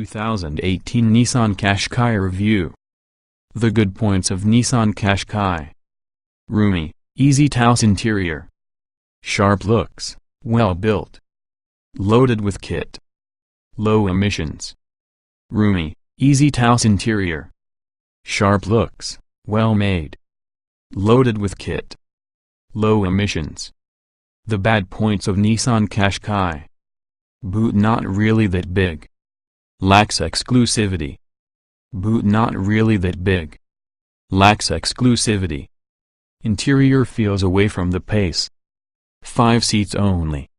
2018 Nissan Qashqai Review. The good points of Nissan Qashqai: roomy, easy-to-use interior, sharp looks, well-built, loaded with kit, low emissions. Roomy, easy-to-use interior, sharp looks, well-made, loaded with kit, low emissions. The bad points of Nissan Qashqai: boot not really that big, lacks exclusivity. Boot not really that big, lacks exclusivity. Interior feels away from the pace. 5 seats only.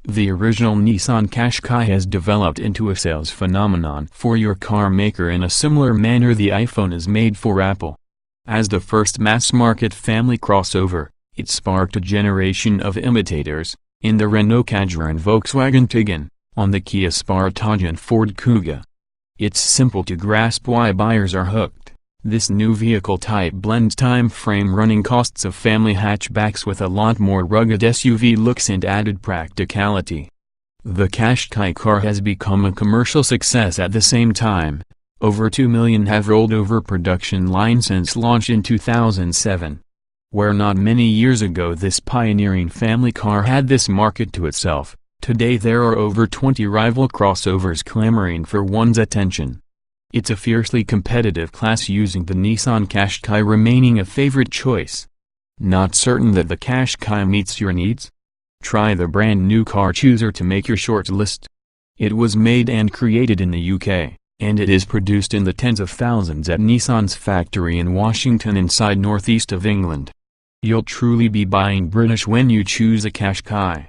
The original Nissan Qashqai has developed into a sales phenomenon for your car maker in a similar manner the iPhone is made for Apple. As the first mass-market family crossover, it sparked a generation of imitators, in the Renault Kadjar and Volkswagen Tiguan, on the Kia Sportage and Ford Kuga. It's simple to grasp why buyers are hooked. This new vehicle type blends time-frame running costs of family hatchbacks with a lot more rugged SUV looks and added practicality. The Qashqai car has become a commercial success at the same time. Over 2 million have rolled over production line since launch in 2007. Where not many years ago this pioneering family car had this market to itself, today there are over 20 rival crossovers clamoring for one's attention. It's a fiercely competitive class, using the Nissan Qashqai remaining a favorite choice. Not certain that the Qashqai meets your needs? Try the brand new car chooser to make your short list. It was made and created in the UK, and it is produced in the tens of thousands at Nissan's factory in Washington inside northeast of England. You'll truly be buying British when you choose a Qashqai.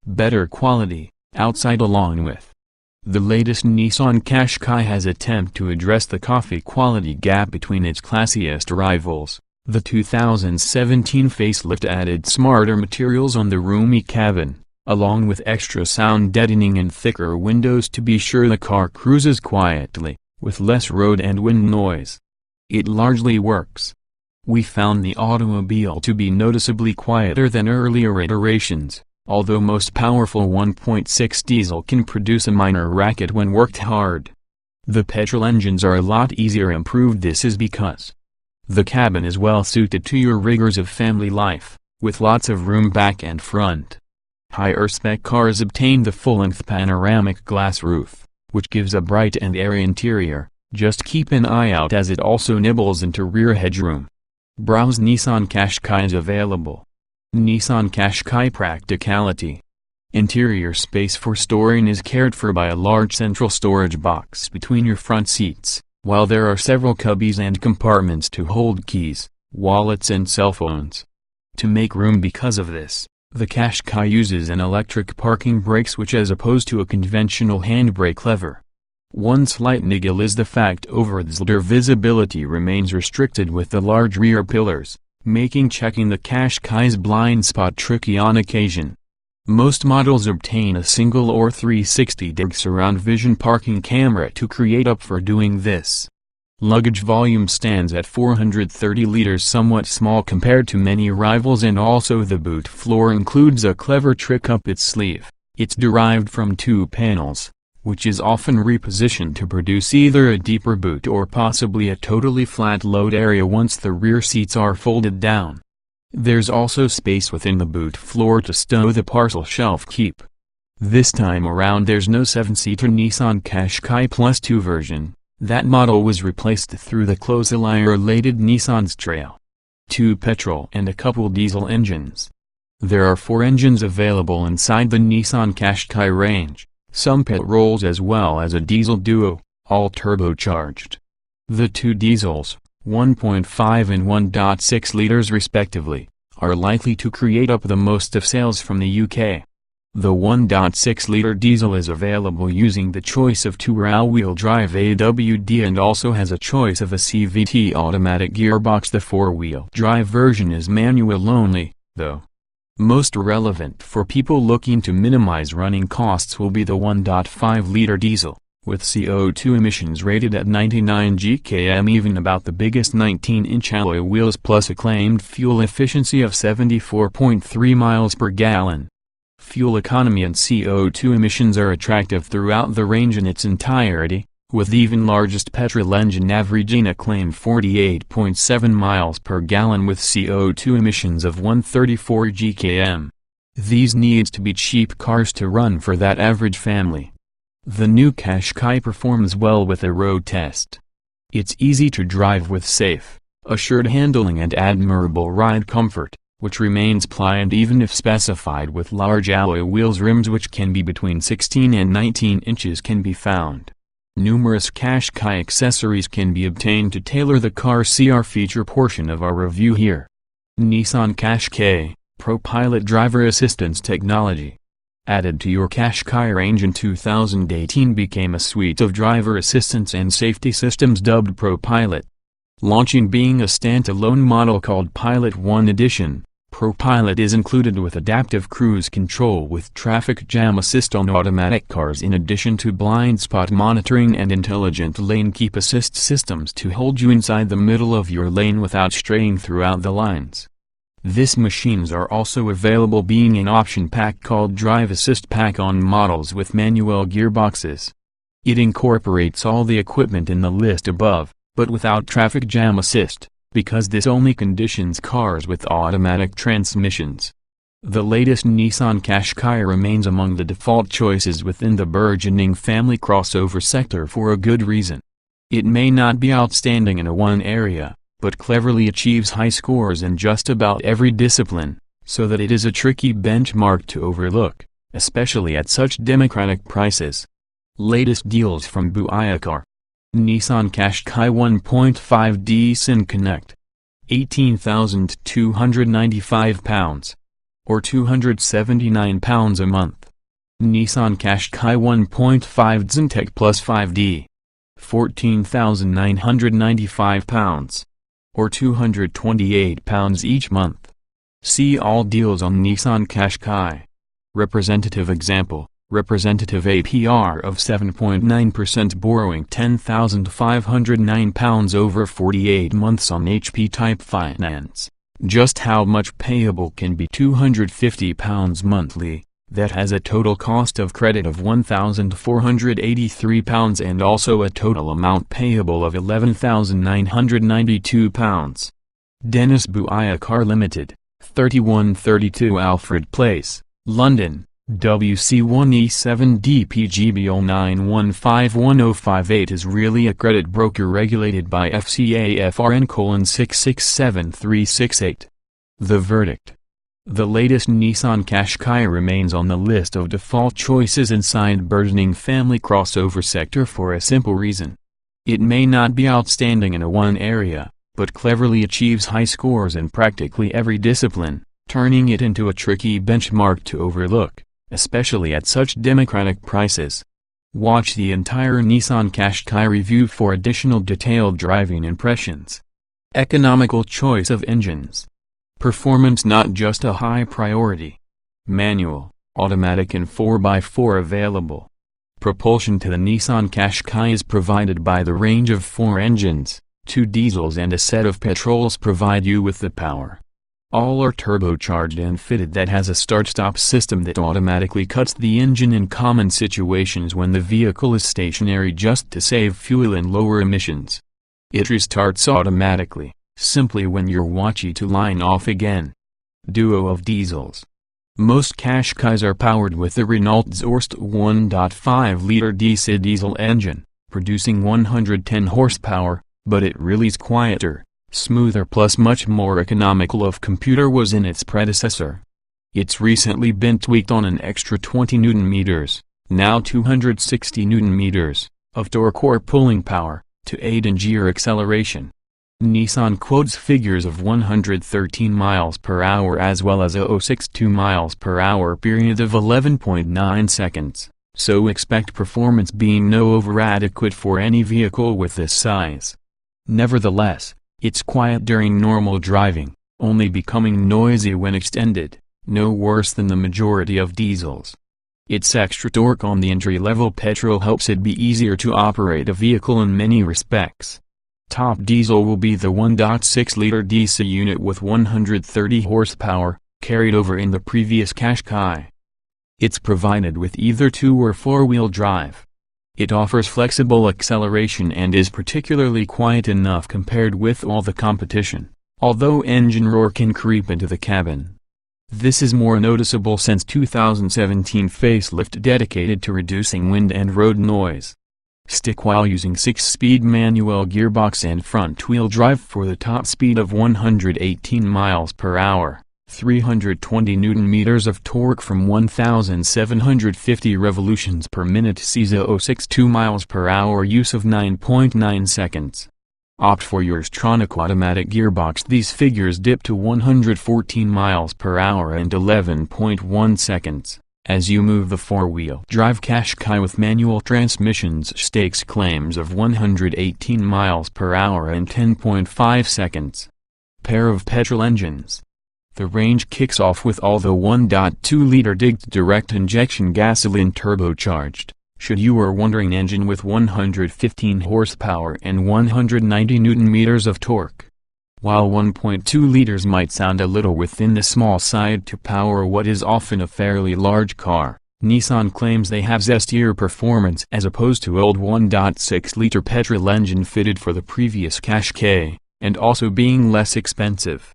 Better quality, outside along with. The latest Nissan Qashqai has attempted to address the coffee quality gap between its classiest rivals. The 2017 facelift added smarter materials on the roomy cabin, along with extra sound deadening and thicker windows to be sure the car cruises quietly, with less road and wind noise. It largely works. We found the automobile to be noticeably quieter than earlier iterations, although most powerful 1.6 diesel can produce a minor racket when worked hard. The petrol engines are a lot easier improved. This is because the cabin is well suited to your rigors of family life, with lots of room back and front. Higher spec cars obtain the full-length panoramic glass roof, which gives a bright and airy interior. Just keep an eye out as it also nibbles into rear headroom. Browse Nissan Qashqai's available. Nissan Qashqai Practicality. Interior space for storing is cared for by a large central storage box between your front seats, while there are several cubbies and compartments to hold keys, wallets and cell phones. To make room because of this, the Qashqai uses an electric parking brake switch as opposed to a conventional handbrake lever. One slight niggle is the fact over-the-shoulder visibility remains restricted with the large rear pillars, making checking the Qashqai's blind spot tricky on occasion. Most models obtain a single or 360-degree surround vision parking camera to create up for doing this. Luggage volume stands at 430 liters, somewhat small compared to many rivals, and also the boot floor includes a clever trick up its sleeve. It's derived from 2 panels, which is often repositioned to produce either a deeper boot or possibly a totally flat load area once the rear seats are folded down. There's also space within the boot floor to stow the parcel shelf keep. This time around there's no 7-seater Nissan Qashqai Plus 2 version. That model was replaced through the closely related Nissan Mistral. 2 petrol and a couple diesel engines. There are 4 engines available inside the Nissan Qashqai range. Some petrols as well as a diesel duo, all turbocharged. The 2 diesels, 1.5 and 1.6 liters respectively, are likely to create up the most of sales from the UK. The 1.6-liter diesel is available using the choice of 2 all-wheel drive AWD and also has a choice of a CVT automatic gearbox. The 4-wheel drive version is manual only, though. Most relevant for people looking to minimize running costs will be the 1.5-liter diesel, with CO2 emissions rated at 99 gkm, even about the biggest 19-inch alloy wheels plus a claimed fuel efficiency of 74.3 miles per gallon. Fuel economy and CO2 emissions are attractive throughout the range in its entirety, with even largest petrol engine averaging a claimed 48.7 miles per gallon with CO2 emissions of 134 gkm. These needs to be cheap cars to run for that average family. The new Qashqai performs well with a road test. It's easy to drive with safe, assured handling and admirable ride comfort, which remains pliant even if specified with large alloy wheels. Rims which can be between 16 and 19 inches can be found. Numerous Qashqai accessories can be obtained to tailor the car. See our feature portion of our review here. Nissan Qashqai, ProPilot driver assistance technology. Added to your Qashqai range in 2018 became a suite of driver assistance and safety systems dubbed ProPilot. Launching being a standalone model called Pilot 1 Edition, ProPilot is included with adaptive cruise control with traffic jam assist on automatic cars in addition to blind spot monitoring and intelligent lane keep assist systems to hold you inside the middle of your lane without straying throughout the lines. These machines are also available being an option pack called Drive Assist Pack on models with manual gearboxes. It incorporates all the equipment in the list above, but without traffic jam assist, because this only conditions cars with automatic transmissions. The latest Nissan Qashqai remains among the default choices within the burgeoning family crossover sector for a good reason. It may not be outstanding in one area, but cleverly achieves high scores in just about every discipline, so that it is a tricky benchmark to overlook, especially at such democratic prices. Latest deals from Buiacar. Nissan Qashqai 1.5D Sin Connect. £18,295, or £279 a month. Nissan Qashqai 1.5 Zintec Plus 5D. £14,995. or £228 each month. See all deals on Nissan Qashqai. Representative example, representative APR of 7.9%, borrowing £10,509 over 48 months on HP type finance. Just how much payable can be £250 monthly, that has a total cost of credit of £1,483 and also a total amount payable of £11,992. Dennis Buiacar Limited, 3132 Alfred Place, London, WC1E7DPGBO 9151058 is really a credit broker regulated by FCAFRN:667368. The verdict. The latest Nissan Qashqai remains on the list of default choices inside burgeoning family crossover sector for a simple reason. It may not be outstanding in one area, but cleverly achieves high scores in practically every discipline, turning it into a tricky benchmark to overlook, especially at such democratic prices. Watch the entire Nissan Qashqai review for additional detailed driving impressions. Economical choice of engines. Performance not just a high priority. Manual, automatic and 4x4 available. Propulsion to the Nissan Qashqai is provided by the range of 4 engines, 2 diesels and a set of petrols provide you with the power. All are turbocharged and fitted that has a start-stop system that automatically cuts the engine in common situations when the vehicle is stationary just to save fuel and lower emissions. It restarts automatically, simply when you're watching to line off again. Duo of diesels. Most Qashqais are powered with the Renault Zorst 1.5-liter DC diesel engine, producing 110 horsepower, but it really's quieter, smoother plus much more economical of computer was in its predecessor. It's recently been tweaked on an extra 20 Nm, now 260 Nm, of torque or pulling power, to aid in gear acceleration. Nissan quotes figures of 113 miles per hour as well as a 062 miles per hour period of 11.9 seconds, so expect performance being no over adequate for any vehicle with this size. Nevertheless, it's quiet during normal driving, only becoming noisy when extended, no worse than the majority of diesels. Its extra torque on the entry-level petrol helps it be easier to operate a vehicle in many respects. Top diesel will be the 1.6-liter DC unit with 130 horsepower, carried over in the previous Qashqai. It's provided with either 2- or 4-wheel drive. It offers flexible acceleration and is particularly quiet enough compared with all the competition, although engine roar can creep into the cabin. This is more noticeable since 2017 facelift dedicated to reducing wind and road noise. Stick while using 6-speed manual gearbox and front-wheel drive for the top speed of 118 miles per hour, 320 Nm of torque from 1,750 revolutions per minute, sees 0.62 miles per hour, use of 9.9 seconds. Opt for your Stronic automatic gearbox. These figures dip to 114 miles per hour and 11.1 seconds. As you move the 4-wheel drive Qashqai with manual transmissions stakes claims of 118 miles per hour and 10.5 seconds. Pair of petrol engines. The range kicks off with all the 1.2-liter digged direct injection gasoline turbocharged, should you are wondering, engine with 115 horsepower and 190 Nm of torque. While 1.2 liters might sound a little within the small side to power what is often a fairly large car, Nissan claims they have zestier performance as opposed to old 1.6-liter petrol engine fitted for the previous Qashqai, and also being less expensive.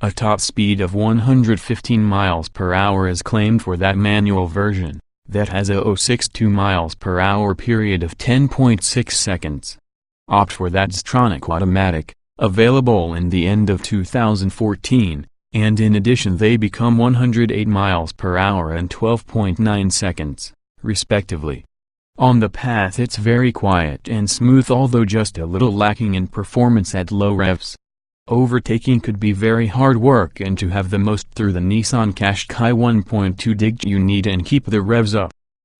A top speed of 115 miles per hour is claimed for that manual version, that has a 0.62 miles per hour period of 10.6 seconds. Opt for that Stronic automatic, available in the end of 2014, and in addition they become 108 miles per hour and 12.9 seconds, respectively. On the path it's very quiet and smooth, although just a little lacking in performance at low revs. Overtaking could be very hard work, and to have the most through the Nissan Qashqai 1.2 digged you need and keep the revs up.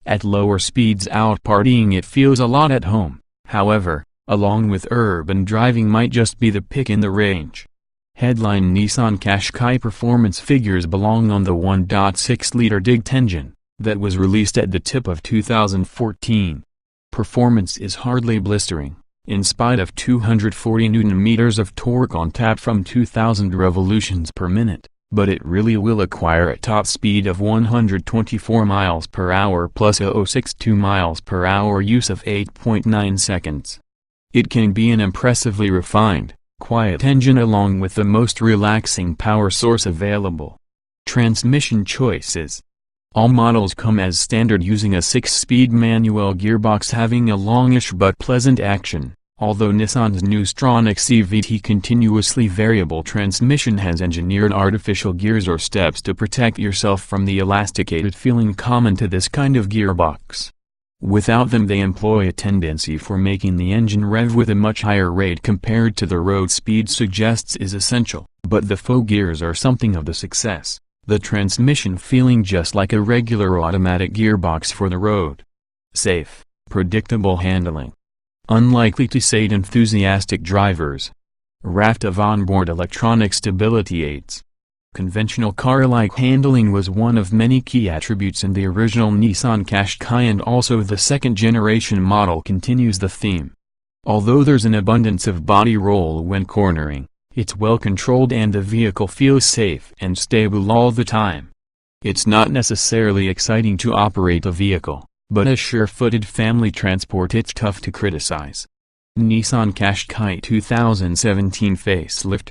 At lower speeds out partying it feels a lot at home, however, along with urban driving might just be the pick in the range. Headline: Nissan Qashqai performance figures belong on the 1.6-liter digged engine that was released at the tip of 2014. Performance is hardly blistering, in spite of 240 Nm of torque on tap from 2,000 revolutions per minute, but it really will acquire a top speed of 124 miles per hour plus 0.62 miles per hour, use of 8.9 seconds. It can be an impressively refined, quiet engine along with the most relaxing power source available. Transmission choices. All models come as standard using a 6-speed manual gearbox having a longish but pleasant action, although Nissan's new Stronic CVT continuously variable transmission has engineered artificial gears or steps to protect yourself from the elasticated feeling common to this kind of gearbox. Without them they employ a tendency for making the engine rev with a much higher rate compared to the road speed suggests is essential, but the faux gears are something of the success, the transmission feeling just like a regular automatic gearbox for the road. Safe, predictable handling. Unlikely to sate enthusiastic drivers. Raft of onboard electronic stability aids. Conventional car-like handling was one of many key attributes in the original Nissan Qashqai, and also the second-generation model continues the theme. Although there's an abundance of body roll when cornering, it's well controlled and the vehicle feels safe and stable all the time. It's not necessarily exciting to operate a vehicle, but as sure-footed family transport it's tough to criticize. Nissan Qashqai 2017 facelift.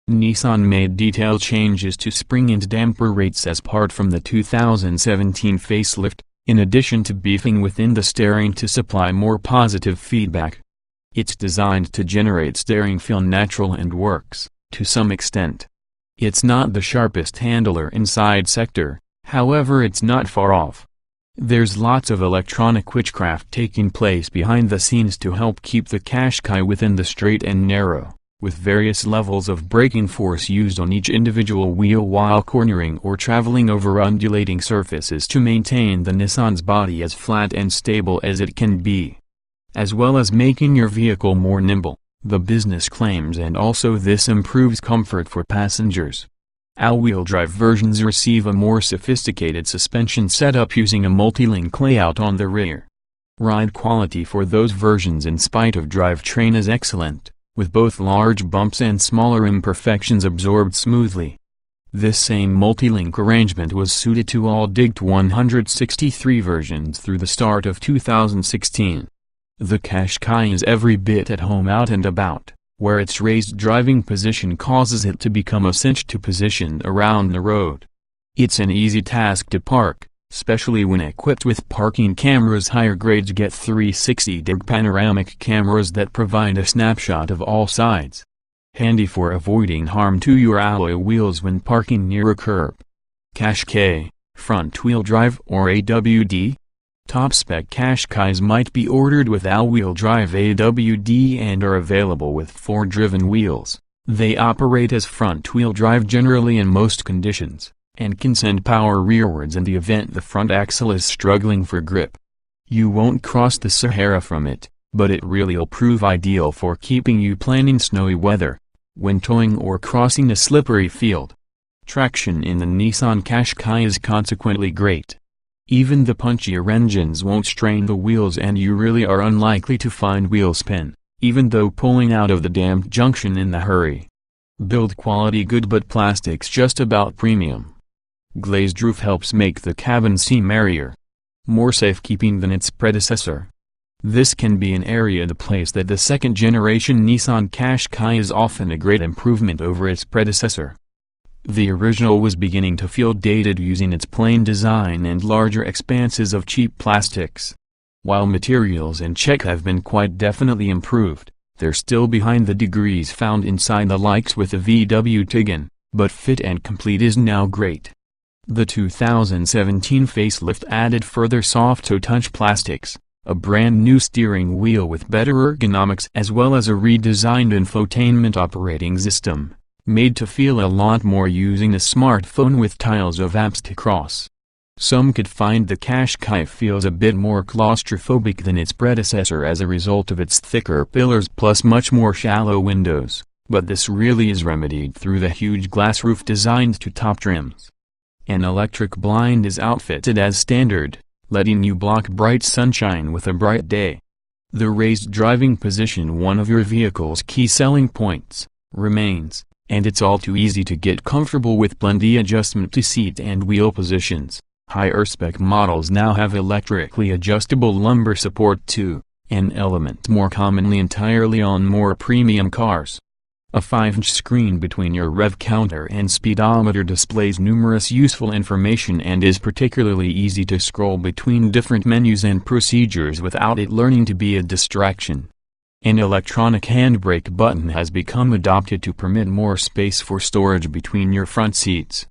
Nissan made detailed changes to spring and damper rates as part from the 2017 facelift, in addition to beefing within the steering to supply more positive feedback. It's designed to generate steering feel natural and works, to some extent. It's not the sharpest handler inside sector, however it's not far off. There's lots of electronic witchcraft taking place behind the scenes to help keep the Qashqai within the straight and narrow, with various levels of braking force used on each individual wheel while cornering or traveling over undulating surfaces to maintain the Nissan's body as flat and stable as it can be, as well as making your vehicle more nimble, the business claims, and also this improves comfort for passengers. All-wheel drive versions receive a more sophisticated suspension setup using a multi-link layout on the rear. Ride quality for those versions in spite of drivetrain is excellent, with both large bumps and smaller imperfections absorbed smoothly. This same multi-link arrangement was suited to all DIGT 163 versions through the start of 2016. The Qashqai is every bit at home out and about, where its raised driving position causes it to become a cinch to position around the road. It's an easy task to park, especially when equipped with parking cameras. Higher grades get 360-degree panoramic cameras that provide a snapshot of all sides. Handy for avoiding harm to your alloy wheels when parking near a curb. Qashqai, front-wheel drive or AWD? Top-spec Qashqais might be ordered with all-wheel drive AWD and are available with 4-driven wheels. They operate as front-wheel drive generally in most conditions, and can send power rearwards in the event the front axle is struggling for grip. You won't cross the Sahara from it, but it really'll prove ideal for keeping you planning snowy weather, when towing or crossing a slippery field. Traction in the Nissan Qashqai is consequently great. Even the punchier engines won't strain the wheels, and you really are unlikely to find wheel spin, even though pulling out of the damped junction in the hurry. Build quality good, but plastics just about premium. Glazed roof helps make the cabin seem airier, more safekeeping than its predecessor. This can be an area to place that the second-generation Nissan Qashqai is often a great improvement over its predecessor. The original was beginning to feel dated, using its plain design and larger expanses of cheap plastics. While materials and check have been quite definitely improved, they're still behind the degrees found inside the likes with the VW Tiggan, but fit and complete is now great. The 2017 facelift added further soft-to-touch plastics, a brand new steering wheel with better ergonomics, as well as a redesigned infotainment operating system, made to feel a lot more using a smartphone with tiles of apps to cross. Some could find the Qashqai feels a bit more claustrophobic than its predecessor as a result of its thicker pillars plus much more shallow windows, but this really is remedied through the huge glass roof designed to top trims. An electric blind is outfitted as standard, letting you block bright sunshine with a bright day. The raised driving position, one of your vehicle's key selling points, remains, and it's all too easy to get comfortable with plenty adjustment to seat and wheel positions. Higher spec models now have electrically adjustable lumbar support too, an element more commonly entirely on more premium cars. A 5-inch screen between your rev counter and speedometer displays numerous useful information and is particularly easy to scroll between different menus and procedures without it learning to be a distraction. An electronic handbrake button has become adopted to permit more space for storage between your front seats.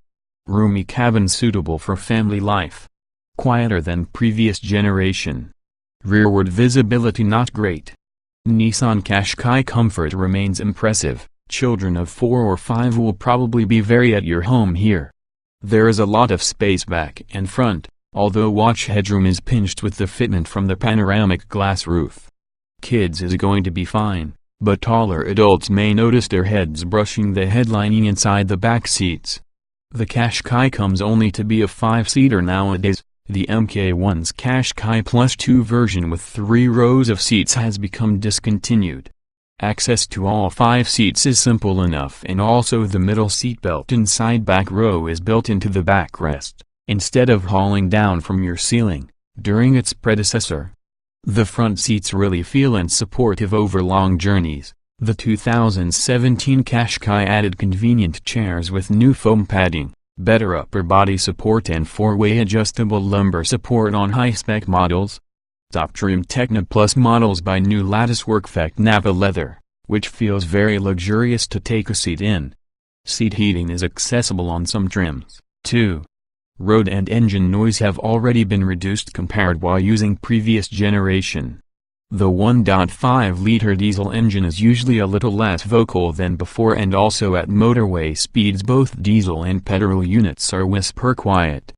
Roomy cabin suitable for family life. Quieter than previous generation. Rearward visibility not great. Nissan Qashqai comfort remains impressive. Children of 4 or 5 will probably be very at your home here. There is a lot of space back and front, although watch headroom is pinched with the fitment from the panoramic glass roof. Kids is going to be fine, but taller adults may notice their heads brushing the headlining inside the back seats. The Qashqai comes only to be a 5-seater nowadays. The MK1's Qashqai Plus 2 version with 3 rows of seats has become discontinued. Access to all 5 seats is simple enough, and also the middle seatbelt inside back row is built into the backrest, instead of hauling down from your ceiling, during its predecessor. The front seats really feel and supportive over long journeys. The 2017 Qashqai added convenient chairs with new foam padding, better upper body support and 4-way adjustable lumbar support on high-spec models. Top-trim Techno Plus models buy new lattice work-effect Napa leather, which feels very luxurious to take a seat in. Seat heating is accessible on some trims, too. Road and engine noise have already been reduced compared while using previous generation. The 1.5-liter diesel engine is usually a little less vocal than before, and also at motorway speeds both diesel and petrol units are whisper quiet.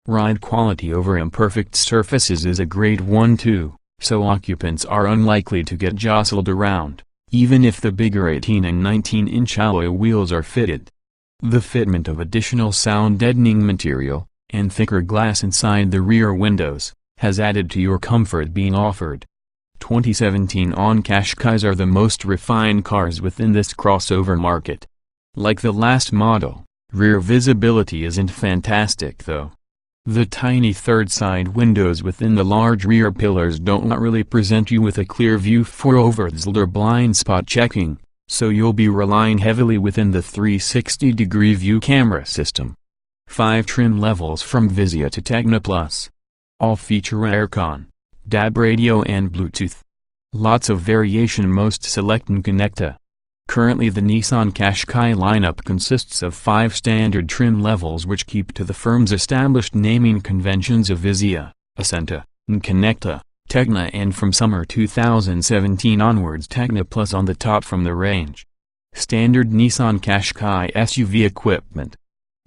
Ride quality over imperfect surfaces is a great one too, so occupants are unlikely to get jostled around, even if the bigger 18 and 19-inch alloy wheels are fitted. The fitment of additional sound deadening material, and thicker glass inside the rear windows, has added to your comfort being offered. 2017 on Qashqais are the most refined cars within this crossover market. Like the last model, Rear visibility isn't fantastic though. The tiny third side windows within the large rear pillars don't really present you with a clear view for overhead or blind spot checking, so you'll be relying heavily within the 360-degree view camera system. 5 trim levels from Visia to Techno Plus. All feature aircon, DAB radio and Bluetooth. Lots of variation, most select and connecta. Currently the Nissan Qashqai lineup consists of 5 standard trim levels which keep to the firm's established naming conventions of Visia, Accenta, Connecta, Tecna, and from summer 2017 onwards Techno Plus on the top from the range. Standard Nissan Qashqai SUV equipment.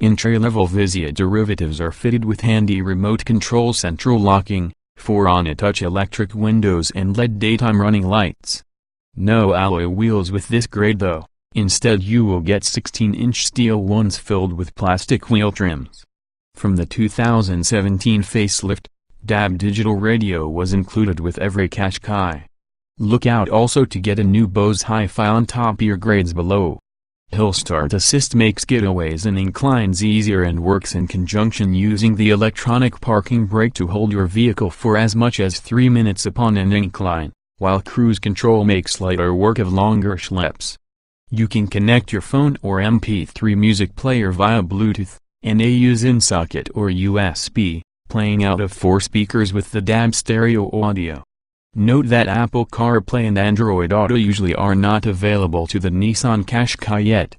Entry-level Visia derivatives are fitted with handy remote control central locking, 4 on-a-touch electric windows and LED daytime running lights. No alloy wheels with this grade though, instead you will get 16-inch steel ones filled with plastic wheel trims. From the 2017 facelift, DAB digital radio was included with every Qashqai. Look out also to get a new Bose Hi-Fi on top ear grades below. Hill Start Assist makes getaways and inclines easier and works in conjunction using the electronic parking brake to hold your vehicle for as much as 3 minutes upon an incline, while cruise control makes lighter work of longer schleps. You can connect your phone or MP3 music player via Bluetooth, an AUX in socket or USB, playing out of 4 speakers with the DAB stereo audio. Note that Apple CarPlay and Android Auto usually are not available to the Nissan Qashqai yet.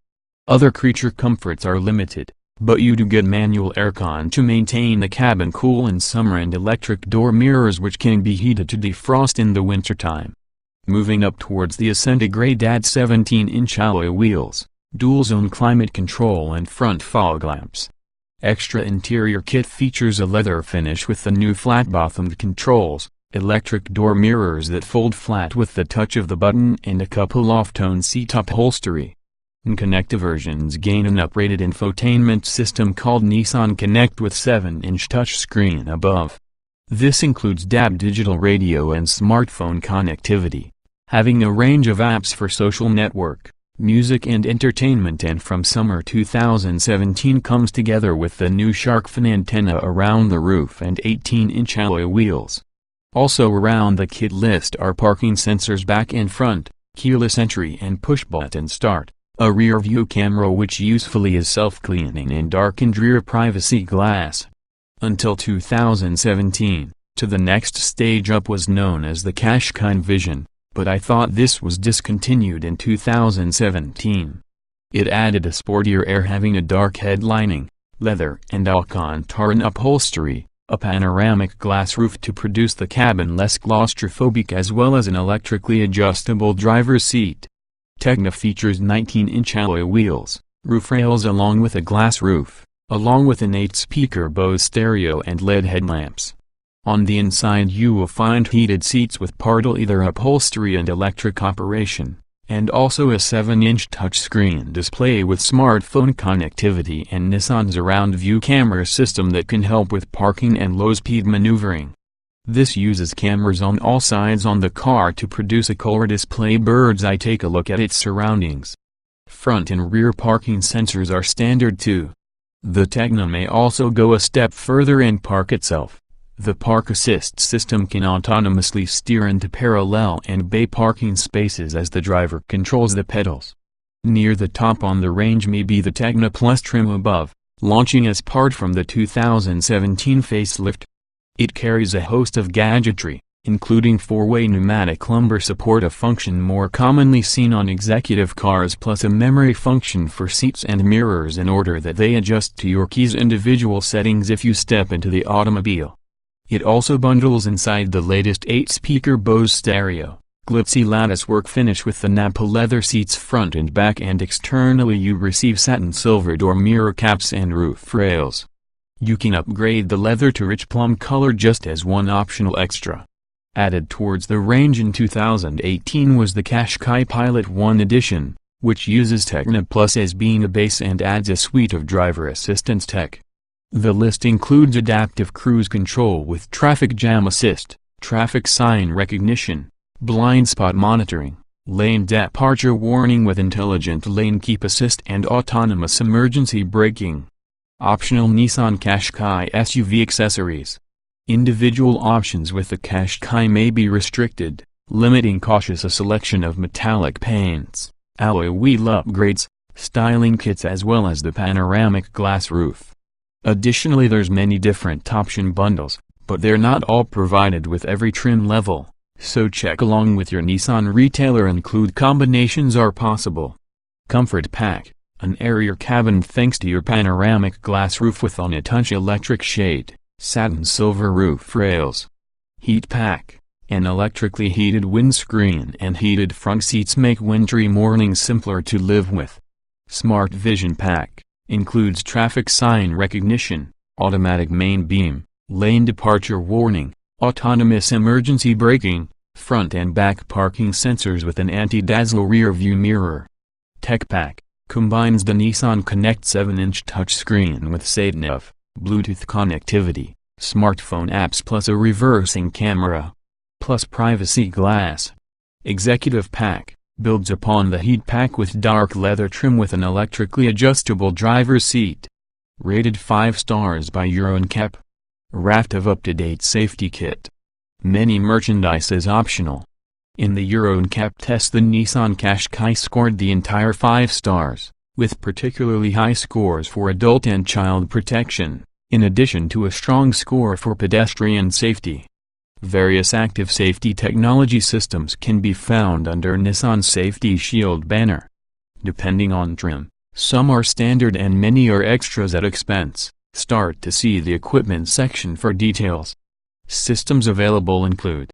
Other creature comforts are limited, but you do get manual aircon to maintain the cabin cool in summer and electric door mirrors which can be heated to defrost in the wintertime. Moving up towards the Accenta grade, add 17-inch alloy wheels, dual-zone climate control and front fog lamps. Extra interior kit features a leather finish with the new flat-bottomed controls, electric door mirrors that fold flat with the touch of the button, and a couple off-tone seat upholstery. Connecta versions gain an upgraded infotainment system called Nissan Connect with 7-inch touchscreen above. This includes DAB digital radio and smartphone connectivity, having a range of apps for social network, music and entertainment, and from summer 2017 comes together with the new shark fin antenna around the roof and 18-inch alloy wheels. Also around the kit list are parking sensors back and front, keyless entry and push-button start, a rear-view camera which usefully is self-cleaning, and darkened rear privacy glass. Until 2017, to the next stage up was known as the Qashqai Vision, but I thought this was discontinued in 2017. It added a sportier air having a dark head lining, leather and Alcantara upholstery, a panoramic glass roof to produce the cabin less claustrophobic, as well as an electrically adjustable driver's seat. Tecna features 19-inch alloy wheels, roof rails along with a glass roof, along with an 8-speaker Bose stereo and LED headlamps. On the inside you will find heated seats with partial leather upholstery and electric operation, and also a 7-inch touchscreen display with smartphone connectivity and Nissan's surround view camera system that can help with parking and low-speed maneuvering. This uses cameras on all sides on the car to produce a color display bird's eye take a look at its surroundings. Front and rear parking sensors are standard too. The Tecna may also go a step further and park itself. The Park Assist system can autonomously steer into parallel and bay parking spaces as the driver controls the pedals. Near the top on the range may be the Techno Plus trim above, launching as part from the 2017 facelift. It carries a host of gadgetry, including 4-way pneumatic lumbar support, a function more commonly seen on executive cars, plus a memory function for seats and mirrors in order that they adjust to your key's individual settings if you step into the automobile. It also bundles inside the latest 8-speaker Bose stereo, glitzy latticework finish with the Napa leather seats front and back, and externally you receive satin silver door mirror caps and roof rails. You can upgrade the leather to rich plum color just as one optional extra. Added towards the range in 2018 was the Qashqai Pilot 1 Edition, which uses Techno Plus as being a base and adds a suite of driver assistance tech. The list includes adaptive cruise control with traffic jam assist, traffic sign recognition, blind spot monitoring, Lane departure warning with intelligent lane keep assist and autonomous emergency braking. Optional Nissan Qashqai SUV accessories. Individual options with the Qashqai may be restricted, limiting cautious a selection of metallic paints, alloy wheel upgrades, styling kits as well as the panoramic glass roof. Additionally, there's many different option bundles, but they're not all provided with every trim level, so check along with your Nissan retailer include combinations are possible. Comfort Pack, an airier cabin thanks to your panoramic glass roof with on a touch electric shade, satin silver roof rails. Heat Pack, an electrically heated windscreen and heated front seats make wintry mornings simpler to live with. Smart Vision Pack, includes traffic sign recognition, automatic main beam, lane departure warning, autonomous emergency braking, front and back parking sensors with an anti-dazzle rear view mirror. Tech Pack, combines the Nissan Connect 7-inch touchscreen with SatNav, Bluetooth connectivity, smartphone apps plus a reversing camera, plus privacy glass. Executive Pack, builds upon the Heat Pack with dark leather trim with an electrically adjustable driver's seat. Rated 5 stars by Euro NCAP. Raft of up-to-date safety kit. Many merchandise is optional. In the Euro NCAP test, the Nissan Qashqai scored the entire 5 stars, with particularly high scores for adult and child protection, in addition to a strong score for pedestrian safety. Various active safety technology systems can be found under Nissan Safety Shield banner. Depending on trim, some are standard and many are extras at expense. Start to see the equipment section for details. Systems available include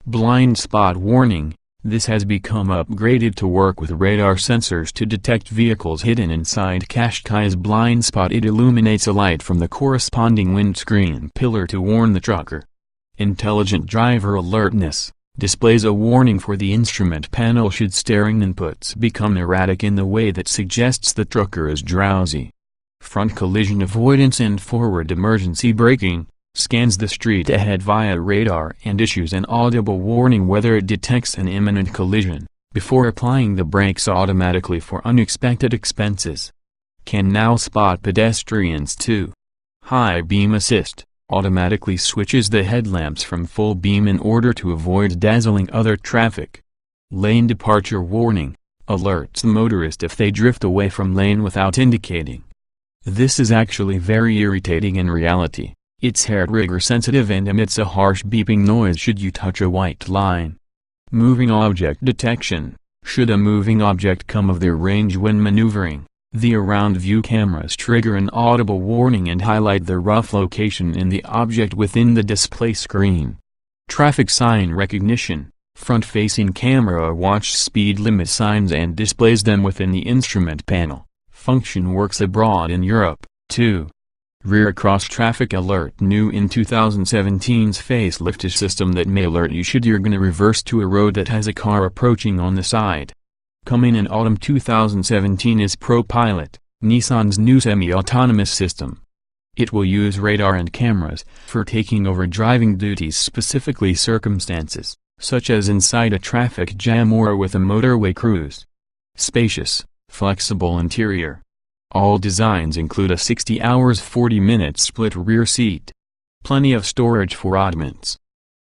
blind spot warning. This has become upgraded to work with radar sensors to detect vehicles hidden inside Qashqai's blind spot. It illuminates a light from the corresponding windscreen pillar to warn the trucker. Intelligent driver alertness, displays a warning for the instrument panel should steering inputs become erratic in the way that suggests the trucker is drowsy. Front collision avoidance and forward emergency braking, scans the street ahead via radar and issues an audible warning whether it detects an imminent collision, before applying the brakes automatically for unexpected expenses. Can now spot pedestrians too. High beam assist, automatically switches the headlamps from full beam in order to avoid dazzling other traffic. Lane departure warning, alerts the motorist if they drift away from lane without indicating. This is actually very irritating in reality. It's hair trigger sensitive and emits a harsh beeping noise should you touch a white line. Moving object detection, should a moving object come of their range when maneuvering, the around view cameras trigger an audible warning and highlight the rough location in the object within the display screen. Traffic sign recognition, front-facing camera watches speed limit signs and displays them within the instrument panel. Function works abroad in Europe, too. Rear cross traffic alert, new in 2017's facelift system that may alert you should you're gonna reverse to a road that has a car approaching on the side. Coming in autumn 2017 is ProPilot, Nissan's new semi-autonomous system. It will use radar and cameras for taking over driving duties, specifically circumstances, such as inside a traffic jam or with a motorway cruise. Spacious, flexible interior. All designs include a 60 hours 40-minute split rear seat. Plenty of storage for oddments.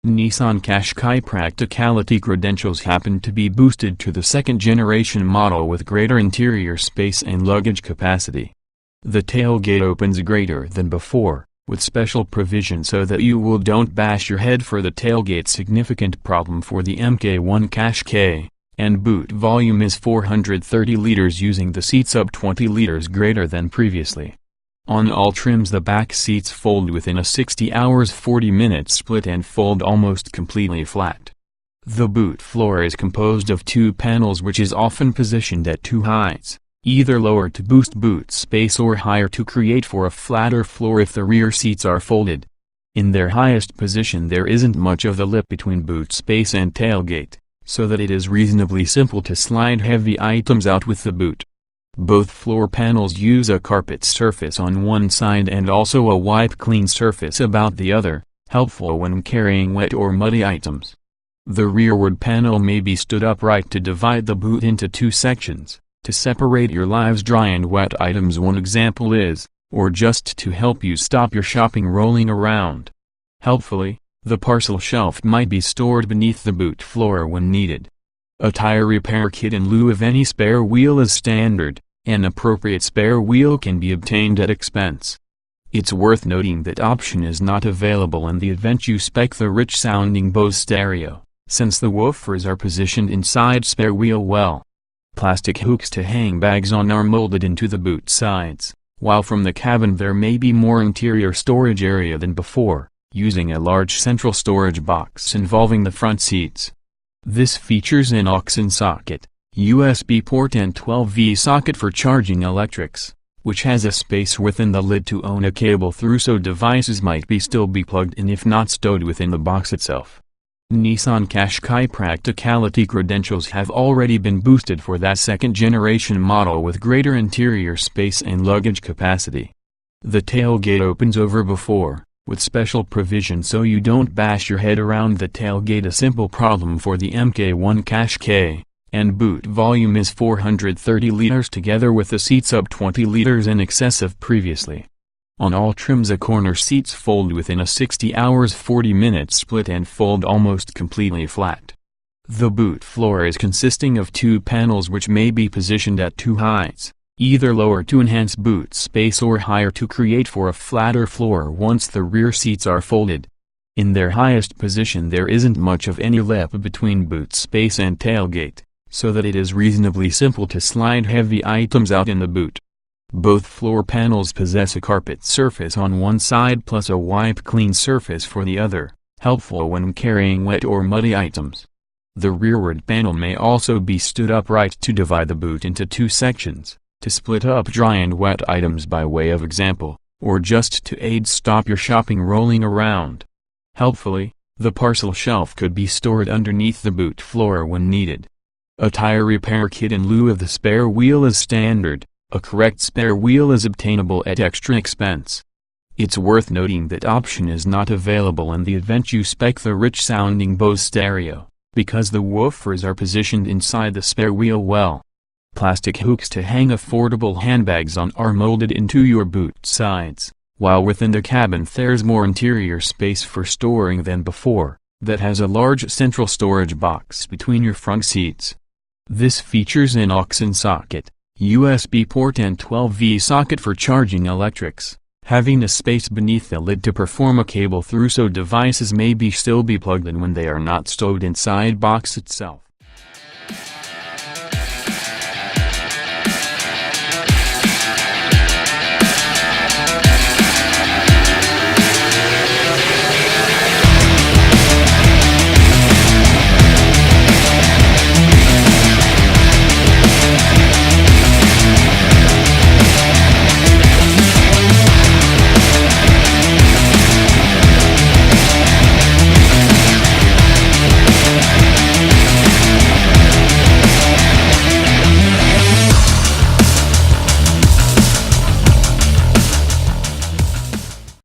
Nissan Qashqai Practicality credentials happen to be boosted to the second-generation model with greater interior space and luggage capacity. The tailgate opens greater than before, with special provision so that you don't bash your head for the tailgate, significant problem for the Mk1 Qashqai, and boot volume is 430 liters using the seats up 20 liters greater than previously. On all trims the back seats fold within a 60 hours 40-minute split and fold almost completely flat. The boot floor is composed of 2 panels which is often positioned at 2 heights, either lower to boost boot space or higher to create for a flatter floor if the rear seats are folded. In their highest position there isn't much of the lip between boot space and tailgate, so that it is reasonably simple to slide heavy items out with the boot. Both floor panels use a carpet surface on one side and also a wipe clean surface about the other, helpful when carrying wet or muddy items. The rearward panel may be stood upright to divide the boot into two sections, to separate your live's dry and wet items one example is, or just to help you stop your shopping rolling around. Helpfully, the parcel shelf might be stored beneath the boot floor when needed. A tire repair kit in lieu of any spare wheel is standard. An appropriate spare wheel can be obtained at expense. It's worth noting that option is not available in the event you spec the rich-sounding Bose stereo, since the woofers are positioned inside spare wheel well. Plastic hooks to hang bags on are molded into the boot sides, while from the cabin there may be more interior storage area than before, using a large central storage box involving the front seats. This features an aux socket, USB port and 12V socket for charging electrics, which has a space within the lid to own a cable through so devices might still be plugged in if not stowed within the box itself. Nissan Qashqai Practicality credentials have already been boosted for that second-generation model with greater interior space and luggage capacity. The tailgate opens over before, with special provision so you don't bash your head around the tailgate, a simple problem for the Mk1 Qashqai, and boot volume is 430 liters together with the seats up 20 liters in excess of previously. On all trims the corner seats fold within a 60 hours 40 minutes split and fold almost completely flat. The boot floor is consisting of two panels which may be positioned at two heights, either lower to enhance boot space or higher to create for a flatter floor once the rear seats are folded. In their highest position there isn't much of any lip between boot space and tailgate, so that it is reasonably simple to slide heavy items out in the boot. Both floor panels possess a carpet surface on one side plus a wipe-clean surface for the other, helpful when carrying wet or muddy items. The rearward panel may also be stood upright to divide the boot into two sections, to split up dry and wet items by way of example, or just to aid stop your shopping rolling around. Helpfully, the parcel shelf could be stored underneath the boot floor when needed. A tire repair kit in lieu of the spare wheel is standard. A correct spare wheel is obtainable at extra expense. It's worth noting that option is not available in the event you spec the rich-sounding Bose stereo, because the woofers are positioned inside the spare wheel well. Plastic hooks to hang affordable handbags on are molded into your boot sides, while within the cabin there's more interior space for storing than before, that has a large central storage box between your front seats. This features an aux socket, USB port and 12V socket for charging electrics, having a space beneath the lid to perform a cable through so devices may still be plugged in when they are not stowed inside box itself.